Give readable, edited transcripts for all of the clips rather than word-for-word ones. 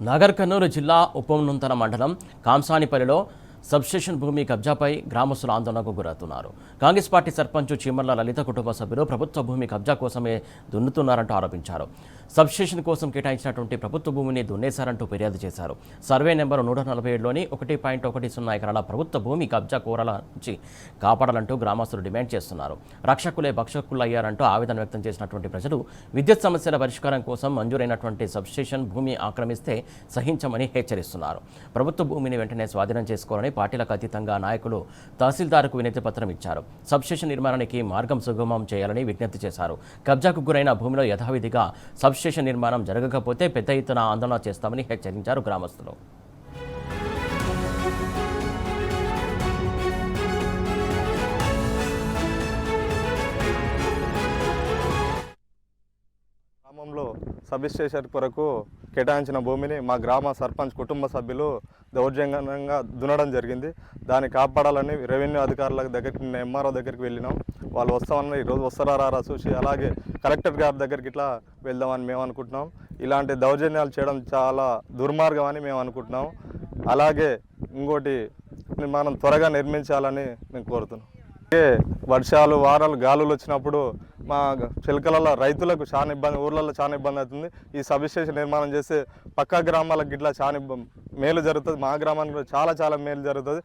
నాగర్ కర్నూలు జిల్లా ఉపనూతన మండలం కాంసానిపల్లిలో సబ్స్టేషన్ భూమి కబ్జాపై గ్రామస్తులు ఆందోళనకు గురవుతున్నారు. కాంగ్రెస్ పార్టీ సర్పంచ్ చీమర్ల లలిత కుటుంబ సభ్యులు ప్రభుత్వ భూమి కబ్జా కోసమే దున్నుతున్నారంటూ ఆరోపించారు. సబ్స్టేషన్ కోసం కేటాయించినటువంటి ప్రభుత్వ భూమిని దున్నేశారంటూ ఫిర్యాదు చేశారు. సర్వే నెంబర్ 147లోని 1.10 ఎకరాల ప్రభుత్వ భూమి కబ్జా కోరల నుంచి కాపాడాలంటూ గ్రామస్తులు డిమాండ్ చేస్తున్నారు. రక్షకులే భక్షకులయ్యారంటూ ఆవేదన వ్యక్తం చేసినటువంటి ప్రజలు విద్యుత్ సమస్యల పరిష్కారం కోసం మంజూరైనటువంటి సబ్స్టేషన్ భూమి ఆక్రమిస్తే సహించమని హెచ్చరిస్తున్నారు. ప్రభుత్వ భూమిని వెంటనే స్వాధీనం చేసుకోవాలని పార్టీలకు అతీతంగా నాయకులు తహసీల్దార్కు వినతి పత్రం ఇచ్చారు. సబ్స్టేషన్ నిర్మాణానికి మార్గం సుగమం చేయాలని విజ్ఞప్తి చేశారు. కబ్జాకు గురైన భూమిలో యథావిధిగా సబ్స్టేషన్ నిర్మాణం జరగకపోతే పెద్ద ఎత్తున ఆందోళన చేస్తామని హెచ్చరించారు గ్రామస్తులు. గ్రామంలో సబ్స్టేషన్ కొరకు కేటాయించిన భూమిని మా గ్రామ సర్పంచ్ కుటుంబ సభ్యులు దౌర్జన్యంగా దున్నడం జరిగింది. దాన్ని కాపాడాలని రెవెన్యూ అధికారుల దగ్గరికి ఎంఆర్ఓ దగ్గరికి వెళ్ళినాం. వాళ్ళు వస్తామని ఈరోజు వస్తారా చూసి అలాగే కలెక్టర్ గారి దగ్గరికి ఇట్లా వెళ్దామని మేము అనుకుంటున్నాం. ఇలాంటి దౌర్జన్యాలు చేయడం చాలా దుర్మార్గం అని మేము అనుకుంటున్నాం. అలాగే ఇంకోటి మనం త్వరగా నిర్మించాలని మేము కోరుతున్నాం. వర్షాలు వారాలు గాలులు వచ్చినప్పుడు మా చిలకలలో రైతులకు చాలా ఇబ్బంది, ఊర్లలో చాలా ఇబ్బంది అవుతుంది. ఈ సబ్స్టేషన్ నిర్మాణం చేస్తే పక్క గ్రామాలకు గిట్లా చాలా మేలు జరుగుతుంది. మా గ్రామానికి చాలా మేలు జరుగుతుంది.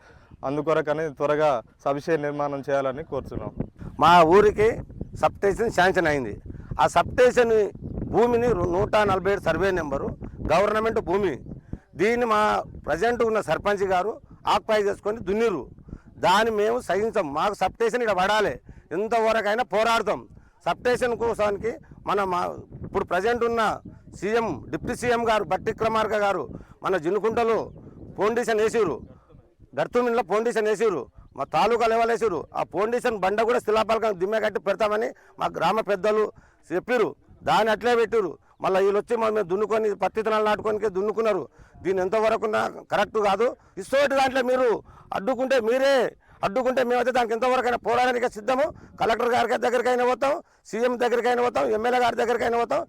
అందుకొరకని త్వరగా సబ్స్టేషన్ నిర్మాణం చేయాలని కోరుతున్నాం. మా ఊరికి సబ్స్టేషన్ శాంక్షన్ అయింది. ఆ సబ్స్టేషన్ భూమిని 147 సర్వే నెంబరు గవర్నమెంట్ భూమి. దీన్ని మా ప్రజెంట్ ఉన్న సర్పంచ్ గారు ఆక్యుపై చేసుకొని దున్నిరు. దాన్ని మేము సహించాం. మాకు సబ్స్టేషన్ ఇక్కడ పడాలి, ఎంతవరకైనా పోరాడతాం. సబ్స్టేషన్ కోసానికి ఇప్పుడు ప్రజెంట్ ఉన్న సీఎం డిప్యూటీ సీఎం గారు బట్టి విక్రమార్క గారు మన జిన్నుకుంటలో ఫౌండేషన్ వేసిరు, గర్తుమిన్లో ఫౌండేషన్ వేసిరు, మా తాలూకా లెవెల్ వేసిరు. ఆ ఫౌండేషన్ బండ కూడా శిలాపలకం దిమ్మె కట్టి పెడతామని మా గ్రామ పెద్దలు చెప్పిరు. దాన్ని అట్లే పెట్టిరు. మళ్ళీ వీళ్ళు వచ్చి మేము దున్నుకొని పత్తి విత్తనాలు నాటుకోనికే దున్నుకున్నారు. దీన్ని ఎంతవరకు కరెక్ట్ కాదు. ఇస్తోటి దాంట్లో మీరు అడ్డుకుంటే మేమైతే దానికి ఎంతవరకైనా పోరాడానికి సిద్ధము. కలెక్టర్ గారి దగ్గరికైనా పోతాం, సీఎం దగ్గరికైనా పోతాం, ఎమ్మెల్యే గారి దగ్గరికైనా పోతాం.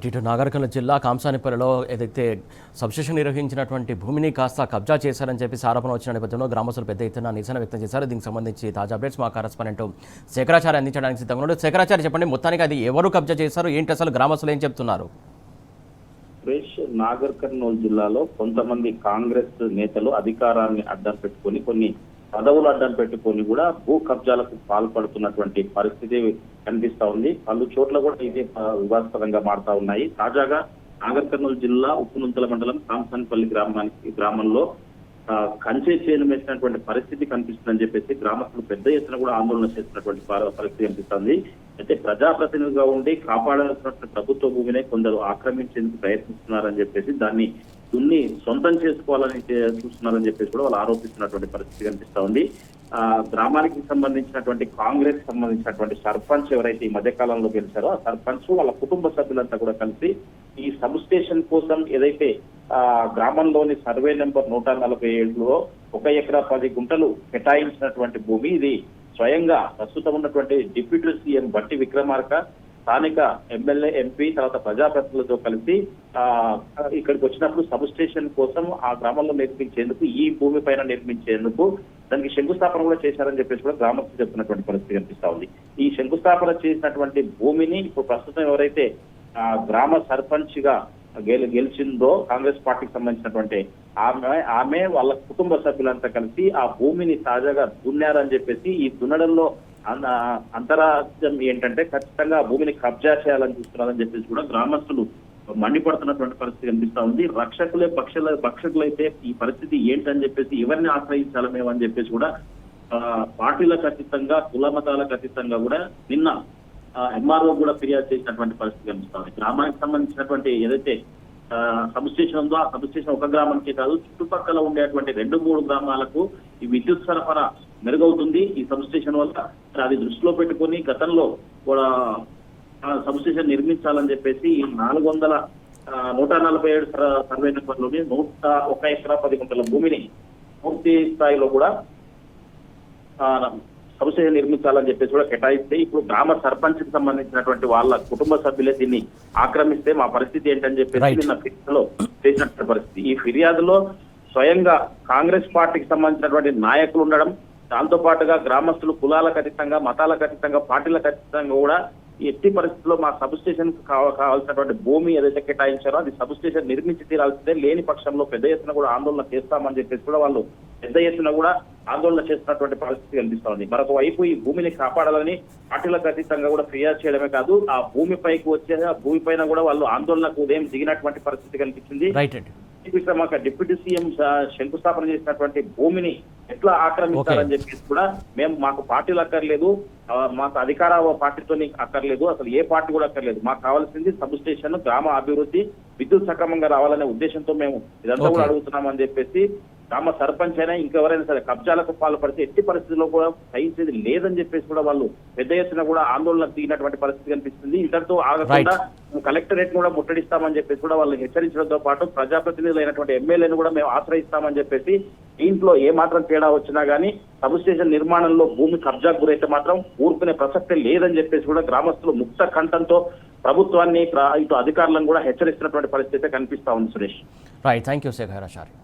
ఇటు నాగర్ కర్నూలు జిల్లా కాంసానిపల్లిలో ఏదైతే సబ్స్టేషన్ నిర్వహించినటువంటి భూమిని కాస్త కబ్జా చేశారని చెప్పి ఆరోపణ వచ్చిన నేపథ్యంలో గ్రామస్తులు పెద్ద ఎత్తున నిరసన వ్యక్తం చేశారు. దీనికి సంబంధించి తాజా అప్డేట్స్ మా కరెస్పాండెంట్ శేఖరాచార్య అందించడానికి సిద్ధంగా ఉన్నారు. శేఖరాచార్య, చెప్పండి, మొత్తానికి అది ఎవరు కబ్జా చేశారు, ఏంటి, అసలు గ్రామస్తులు ఏం చెప్తున్నారు? నాగర్ కర్నూలు జిల్లాలో కొంతమంది కాంగ్రెస్ నేతలు అధికారాన్ని అడ్డం పెట్టుకొని, కొన్ని పదవులు అడ్డం పెట్టుకొని కూడా భూ కబ్జాలకు పాల్పడుతున్నటువంటి పరిస్థితి కనిపిస్తా ఉంది. పలు చోట్ల కూడా ఇదే వివాదాస్పదంగా మారుతా ఉన్నాయి. తాజాగా నాగర్ కర్నూలు జిల్లా ఉప్పునుంతల మండలం కాంసానిపల్లి గ్రామంలో కంచె చేను వేసినటువంటి పరిస్థితి కనిపిస్తుందని చెప్పేసి గ్రామస్తులు పెద్ద ఎత్తున కూడా ఆందోళన చేస్తున్నటువంటి పరిస్థితి కనిపిస్తుంది. అయితే ప్రజాప్రతినిధిగా ఉండి కాపాడాల్సినటువంటి ప్రభుత్వ భూమినే కొందరు ఆక్రమించేందుకు ప్రయత్నిస్తున్నారని చెప్పేసి దాన్ని దున్ని సొంతం చేసుకోవాలని చూస్తున్నారని చెప్పేసి కూడా వాళ్ళు ఆరోపిస్తున్నటువంటి పరిస్థితి కనిపిస్తా ఉంది. గ్రామానికి సంబంధించినటువంటి కాంగ్రెస్ సంబంధించినటువంటి సర్పంచ్ ఎవరైతే ఈ మధ్యకాలంలో గెలిచారో ఆ సర్పంచ్ వాళ్ళ కుటుంబ సభ్యులంతా కూడా కలిసి ఈ సబ్స్టేషన్ కోసం ఏదైతే గ్రామంలోని సర్వే నెంబర్ 147లో 1 ఎకరా 10 గుంటలు కేటాయించినటువంటి భూమి ఇది స్వయంగా ప్రస్తుతం ఉన్నటువంటి డిప్యూటీ సీఎం బట్టి విక్రమార్క, స్థానిక ఎమ్మెల్యే, ఎంపీ, తర్వాత ప్రజాప్రతినిధులతో కలిసి ఇక్కడికి వచ్చినప్పుడు సబ్స్టేషన్ కోసం ఆ గ్రామంలో నిర్మించేందుకు, ఈ భూమి పైన నిర్మించేందుకు దానికి శంకుస్థాపన కూడా చేశారని చెప్పేసి కూడా గ్రామస్తులు చెప్తున్నటువంటి పరిస్థితి కనిపిస్తా ఉంది. ఈ శంకుస్థాపన చేసినటువంటి భూమిని ఇప్పుడు ప్రస్తుతం ఎవరైతే గ్రామ సర్పంచ్ గా గెలిచిందో కాంగ్రెస్ పార్టీకి సంబంధించినటువంటి ఆమె వాళ్ళ కుటుంబ సభ్యులంతా కలిసి ఆ భూమిని తాజాగా దున్నారని చెప్పేసి, ఈ దున్నడంలో అంతరార్థం ఏంటంటే ఖచ్చితంగా భూమిని కబ్జా చేయాలని చూస్తున్నారని చెప్పేసి కూడా గ్రామస్తులు మండిపడుతున్నటువంటి పరిస్థితి కనిపిస్తా ఉంది. రక్షకులే భక్షకులైతే ఈ పరిస్థితి ఏంటని చెప్పేసి ఎవరిని ఆశ్రయించాలి మేము అని చెప్పేసి కూడా పార్టీలకు అతీతంగా, కుల మతాలకు అతీతంగా కూడా నిన్న ఎంఆర్ఓ కూడా ఫిర్యాదు చేసినటువంటి పరిస్థితి కనిపిస్తా ఉంది. గ్రామానికి సంబంధించినటువంటి ఏదైతే సబ్స్టేషన్ ఉందో ఆ సబ్స్టేషన్ ఒక గ్రామానికి కాదు, చుట్టుపక్కల ఉండేటువంటి 2-3 గ్రామాలకు ఈ విద్యుత్ సరఫరా మెరుగవుతుంది ఈ సబ్స్టేషన్ వల్ల. అది దృష్టిలో పెట్టుకొని గతంలో కూడా సబ్స్టేషన్ నిర్మించాలని చెప్పేసి 147 సర్వే నెంబర్లోని 101 ఎకరా 10 గుంటల భూమిని పూర్తి స్థాయిలో కూడా సబ్స్టేషన్ నిర్మించాలని చెప్పేసి కూడా కేటాయిస్తే ఇప్పుడు గ్రామ సర్పంచ్ కి సంబంధించినటువంటి వాళ్ళ కుటుంబ సభ్యులే దీన్ని ఆక్రమిస్తే మా పరిస్థితి ఏంటని చెప్పేసి Right. నిన్న ఫిర్యాదులో చేసినటువంటి పరిస్థితి. ఈ ఫిర్యాదులో స్వయంగా కాంగ్రెస్ పార్టీకి సంబంధించినటువంటి నాయకులు ఉండడం, దాంతో పాటుగా గ్రామస్తులు కులాలకు అతీతంగా, మతాలకు అతీతంగా, పార్టీలకు అతీతంగా కూడా ఎట్టి పరిస్థితుల్లో మా సబ్ స్టేషన్ కావాల్సినటువంటి భూమి ఏదైతే కేటాయించారో అది సబ్ స్టేషన్ నిర్మించి తీరాల్సిందే, లేని పక్షంలో పెద్ద ఎత్తున కూడా ఆందోళన చేస్తామని చెప్పేసి కూడా వాళ్ళు పెద్ద ఎత్తున కూడా ఆందోళన చేస్తున్నటువంటి పరిస్థితి కనిపిస్తా ఉంది. మరొక వైపు ఈ భూమిని కాపాడాలని పార్టీలకు అతీతంగా కూడా ఫిర్యాదు చేయడమే కాదు, ఆ భూమిపైకి వచ్చే ఆ భూమి పైన కూడా వాళ్ళు ఆందోళనకు ఉదయం దిగినటువంటి పరిస్థితి కనిపించింది. రైట్ అండి. డిప్యూటీ సీఎం శంకుస్థాపన చేసినటువంటి భూమిని ఎట్లా ఆక్రమించాలని చెప్పేసి కూడా మేము మాకు పార్టీలు అక్కర్లేదు, మాకు అధికార పార్టీతో అక్కర్లేదు, అసలు ఏ పార్టీ కూడా అక్కర్లేదు, మాకు కావాల్సింది సబ్ స్టేషన్, గ్రామ అభివృద్ధి, విద్యుత్ సక్రమంగా రావాలనే ఉద్దేశంతో మేము ఇదంతా కూడా అడుగుతున్నామని చెప్పేసి గ్రామ సర్పంచ్ అయినా ఇంకెవరైనా సరే కబ్జాలకు పాల్పడితే ఎట్టి పరిస్థితుల్లో కూడా సహించేది లేదని చెప్పేసి కూడా వాళ్ళు పెద్ద ఎత్తున కూడా ఆందోళన దిగినటువంటి పరిస్థితి కనిపిస్తుంది. ఇంతటితో ఆగకుండా కలెక్టరేట్ కూడా ముట్టడిస్తామని చెప్పేసి కూడా వాళ్ళు హెచ్చరించడంతో పాటు ప్రజాప్రతినిధులైనటువంటి ఎమ్మెల్యేను కూడా మేము ఆశ్రయిస్తామని చెప్పేసి దీంట్లో ఏ మాత్రం తేడా వచ్చినా గానీ సబ్ స్టేషన్ నిర్మాణంలో భూమి కబ్జాకు గురైతే మాత్రం ఊరుకునే ప్రసక్తే లేదని చెప్పేసి కూడా గ్రామస్తులు ముక్త కంఠంతో ప్రభుత్వాన్ని ఇటు అధికారులను కూడా హెచ్చరిస్తున్నటువంటి పరిస్థితి కనిపిస్తా ఉంది. Suresh. Right, thank you Shekhar Achari.